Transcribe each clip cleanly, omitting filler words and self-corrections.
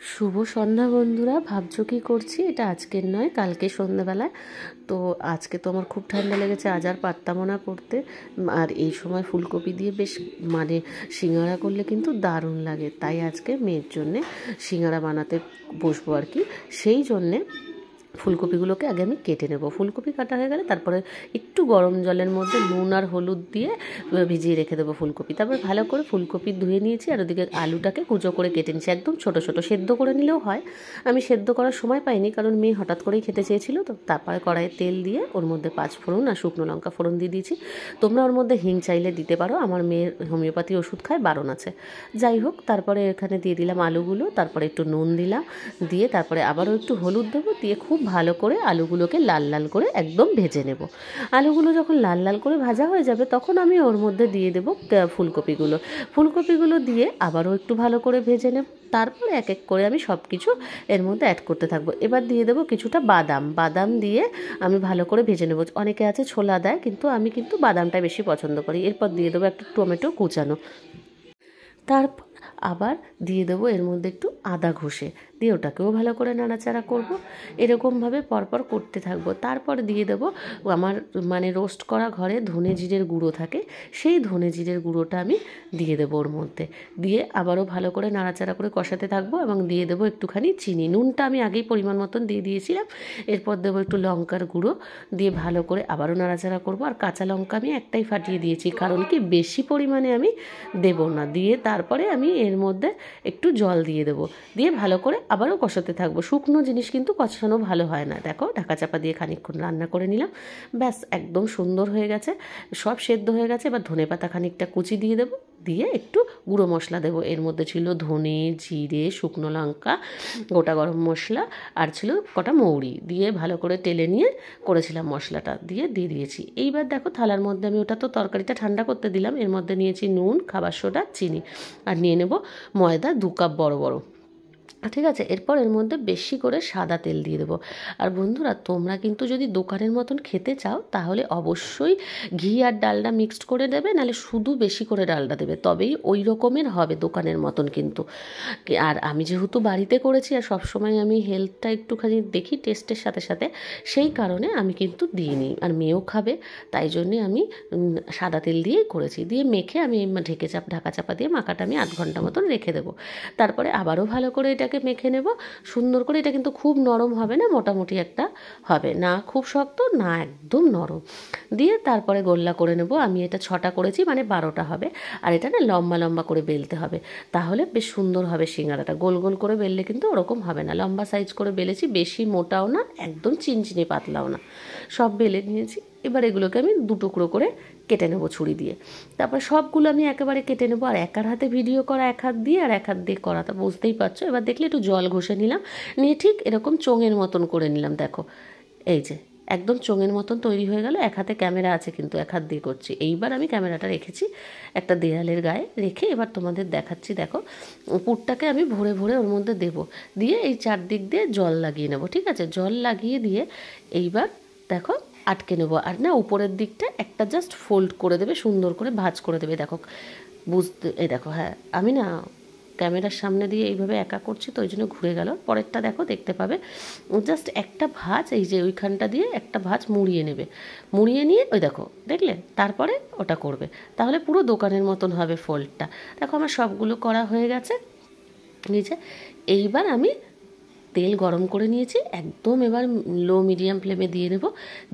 শুভ সন্ধ্যা বন্ধুরা। ভাবছো কি করছি? এটা আজকের নয়, কালকে সন্ধ্যাবেলায়। তো আজকে তো আমার খুব ঠান্ডা লেগেছে, আজ আর পারতামও না করতে। আর এই সময় ফুলকপি দিয়ে বেশ সিঙ্গাড়া করলে কিন্তু দারুণ লাগে। তাই আজকে মেয়ের জন্যে সিঙ্গাড়া বানাতে বসবো আর কি। সেই জন্যে ফুলকপিগুলোকে আগে আমি কেটে নেব। ফুলকপি কাটা হয়ে গেলে তারপরে একটু গরম জলের মধ্যে নুন আর হলুদ দিয়ে ভিজিয়ে রেখে দেবো ফুলকপি। তারপরে ভালো করে ফুলকপি ধুয়ে নিয়েছি, আর ওদিকে আলুটাকে কুচো করে কেটে নিয়েছি, একদম ছোটো ছোটো। সেদ্ধ করে নিলেও হয়, আমি সেদ্ধ করার সময় পাইনি কারণ মেয়ে হঠাৎ করেই খেতে চেয়েছিল। তো তারপরে কড়াইয়ে তেল দিয়ে ওর মধ্যে 5 ফোড়ন আর শুকনো লঙ্কা ফোড়ন দিয়ে দিয়েছি। তোমরা ওর মধ্যে হিং চাইলে দিতে পারো, আমার মেয়ের হোমিওপ্যাথি ওষুধ খায়, বারণ আছে। যাই হোক, তারপরে এখানে দিয়ে দিলাম আলুগুলো, তারপরে একটু নুন দিলাম, দিয়ে তারপরে আবারও একটু হলুদ দেবো, দিয়ে খুব ভালো করে আলুগুলোকে লাল লাল করে একদম ভেজে নেব। আলুগুলো যখন লাল লাল করে ভাজা হয়ে যাবে তখন আমি ওর মধ্যে দিয়ে দেবো ফুলকপিগুলো দিয়ে আবারও একটু ভালো করে ভেজে নেব। তারপরে এক এক করে আমি সব কিছু এর মধ্যে অ্যাড করতে থাকবো। এবার দিয়ে দেবো কিছুটা বাদাম দিয়ে আমি ভালো করে ভেজে নেব। অনেকে আছে ছোলা দেয়, কিন্তু আমি বাদামটা বেশি পছন্দ করি। এরপর দিয়ে দেবো একটু টমেটো কুচানো, তারপর আবার দিয়ে দেবো এর মধ্যে একটু আদা ঘষে, দিয়ে ওটাকেও ভালো করে নাড়াচাড়া করব। এরকমভাবে পরপর করতে থাকবো। তারপর দিয়ে দেবো আমার রোস্ট করা ঘরে ধনে জিরের গুঁড়ো থাকে, সেই ধনে জিরের গুঁড়োটা আমি দিয়ে দেবো ওর মধ্যে, দিয়ে আবারও ভালো করে নাড়াচাড়া করে কষাতে থাকবো। এবং দিয়ে দেবো একটুখানি চিনি, নুনটা আমি আগেই পরিমাণ মতন দিয়ে দিয়েছিলাম। এরপর দেবো একটু লঙ্কার গুঁড়ো, দিয়ে ভালো করে আবারও নাড়াচাড়া করব। আর কাঁচা লঙ্কা আমি একটাই ফাটিয়ে দিয়েছি, কারণ কি বেশি পরিমাণে আমি দেবো না। দিয়ে তারপরে আমি এর মধ্যে একটু জল দিয়ে দেবো, দিয়ে ভালো করে আবারও কষাতে থাকবো। শুকনো জিনিস কিন্তু কষানো ভালো হয় না। দেখো, ঢাকা চাপা দিয়ে খানিকক্ষণ রান্না করে নিলাম, ব্যাস একদম সুন্দর হয়ে গেছে, সব সেদ্ধ হয়ে গেছে। এবার ধনেপাতা খানিকটা কুচি দিয়ে দেবো, দিয়ে একটু গুঁড়ো মশলা দেবো। এর মধ্যে ছিল ধনে, জিরে, শুকনো লঙ্কা, গোটা গরম মশলা, আর ছিল কটা মৌরি, দিয়ে ভালো করে টেলে নিয়ে করেছিলাম মশলাটা, দিয়ে দিয়েছি। এইবার দেখো, থালার মধ্যে আমি ওটা তো তরকারিটা ঠান্ডা করতে দিলাম, এর মধ্যে নিয়েছি নুন, খাবার সোডা, চিনি, আর নিয়ে নেব ময়দা 2 কাপ বড় বড়। ঠিক আছে, এরপর এর মধ্যে বেশি করে সাদা তেল দিয়ে দেবো। আর বন্ধুরা, তোমরা কিন্তু যদি দোকানের মতন খেতে চাও তাহলে অবশ্যই ঘি আর ডালডা মিক্সড করে দেবে, নাহলে শুধু বেশি করে ডালডা দেবে, তবেই ওই রকমের হবে দোকানের মতন কিন্তু। আর আমি যেহেতু বাড়িতে করেছি আর সবসময় আমি হেলথটা একটুখানি দেখি টেস্টের সাথে সাথে, সেই কারণে আমি কিন্তু দিইনি। আর মেয়েও খাবে, তাই জন্যে আমি সাদা তেল দিয়েই করেছি। দিয়ে মেখে আমি ঢাকা চাপা দিয়ে মাখাটা আমি 8 ঘন্টা মতন রেখে দেবো। তারপরে আবারও ভালো করে এটাকে মেখে নেব সুন্দর করে। এটা কিন্তু খুব নরম হবে না, মোটামুটি একটা হবে, না খুব শক্ত না একদম নরম। দিয়ে তারপরে গোল্লা করে নেব। আমি এটা 6টা করেছি, 12টা হবে। আর এটা না লম্বা লম্বা করে বেলতে হবে, তাহলে বেশ সুন্দর হবে সিঙ্গাড়াটা। গোল গোল করে বেললে কিন্তু ওরকম হবে না। লম্বা সাইজ করে বেলেছি, বেশি মোটাও না একদম চিনচিনে পাতলাও না, সব বেলে নিয়েছি। এবার এগুলোকে আমি 2 টুকরো করে কেটে নেবো ছুরি দিয়ে। তারপর সবগুলো আমি একেবারে কেটে নেবো। আর একার হাতে ভিডিও করা এক হাত দিয়ে, আর এক হাত দিয়ে করা, তা বুঝতেই পারছো। এবার দেখলে একটু জল ঘষে নিলাম, নিয়ে ঠিক এরকম চোঙের মতন করে নিলাম। দেখো, এই যে একদম চোঙের মতন তৈরি হয়ে গেল। এক হাতে ক্যামেরা আছে কিন্তু এক হাত দিয়ে করছি। এইবার আমি ক্যামেরাটা রেখেছি একটা দেয়ালের গায়ে রেখে, এবার তোমাদের দেখাচ্ছি। দেখো, পুরটাকে আমি ভরে ভরে ওর মধ্যে দেবো, দিয়ে এই চারদিক দিয়ে জল লাগিয়ে নেবো। ঠিক আছে, জল লাগিয়ে দিয়ে এইবার দেখো আটকে নেবো। আর না, উপরের দিকটা একটা জাস্ট ফোল্ড করে দেবে, সুন্দর করে ভাঁজ করে দেবে। দেখো, এই দেখো, হ্যাঁ আমি না ক্যামেরার সামনে দিয়ে এইভাবে একা করছি তো ওই জন্য ঘুরে গেল। পরেরটা দেখো, দেখতে পাবে। জাস্ট একটা ভাঁজ, এই যে ওইখানটা দিয়ে একটা ভাঁজ মুড়িয়ে নেবে, মুড়িয়ে নিয়ে ওই দেখো দেখলে, তারপরে ওটা করবে, তাহলে পুরো দোকানের মতন হবে ফোল্ডটা। দেখো, আমার সবগুলো করা হয়ে গেছে নিচে। এইবার আমি তেল গরম করে নিয়েছি একদম, এবার লো মিডিয়াম ফ্লেমে দিয়ে দেবো,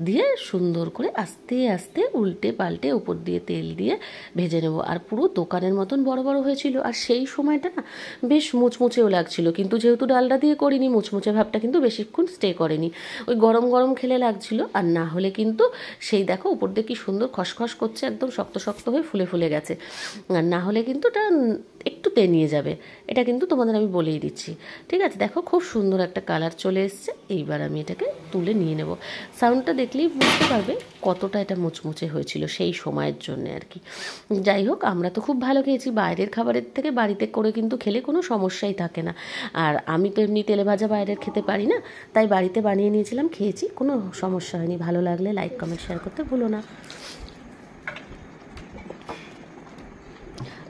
দিয়ে সুন্দর করে আস্তে আস্তে উল্টে পাল্টে উপর দিয়ে তেল দিয়ে ভেজে নেব। আর পুরো দোকানের মতন বড় বড় হয়েছিল। আর সেই সময়টা না বেশ মুচমুচেও লাগছিল, কিন্তু যেহেতু ডালটা দিয়ে করিনি, মুচমুচে ভাবটা কিন্তু বেশিক্ষণ স্টে করেনি, ওই গরম গরম খেলে লাগছিল। আর না হলে কিন্তু সেই দেখো উপর দিয়ে কি সুন্দর খসখস করছে, একদম শক্ত শক্ত হয়ে ফুলে ফুলে গেছে। আর না হলে কিন্তু এটা একটু তেনিয়ে যাবে, এটা কিন্তু তোমাদের আমি বলেই দিচ্ছি। ঠিক আছে, দেখো খুব সুন্দর একটা কালার চলে এসছে। এইবার আমি এটাকে তুলে নিয়ে নেব। সাউন্ডটা দেখলেই বুঝতে পারবে কতটা এটা মুচমুচে হয়েছিল সেই সময়ের জন্য আর কি। যাই হোক, আমরা তো খুব ভালো খেয়েছি। বাইরের খাবারের থেকে বাড়িতে করে কিন্তু খেলে কোনো সমস্যাই থাকে না। আর আমি তো এমনি তেলে ভাজা বাইরের খেতে পারি না, তাই বাড়িতে বানিয়ে নিয়েছিলাম, খেয়েছি, কোনো সমস্যা হয়নি। ভালো লাগলে লাইক কমেন্ট শেয়ার করতে ভুলো না।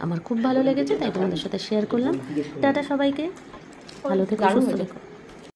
আমার খুব ভালো লেগেছে, তাই তোমাদের সাথে শেয়ার করলাম। টাটা সবাইকে। ভালো থেকো, দারুণ সুস্থ হয়েছে। থেকো।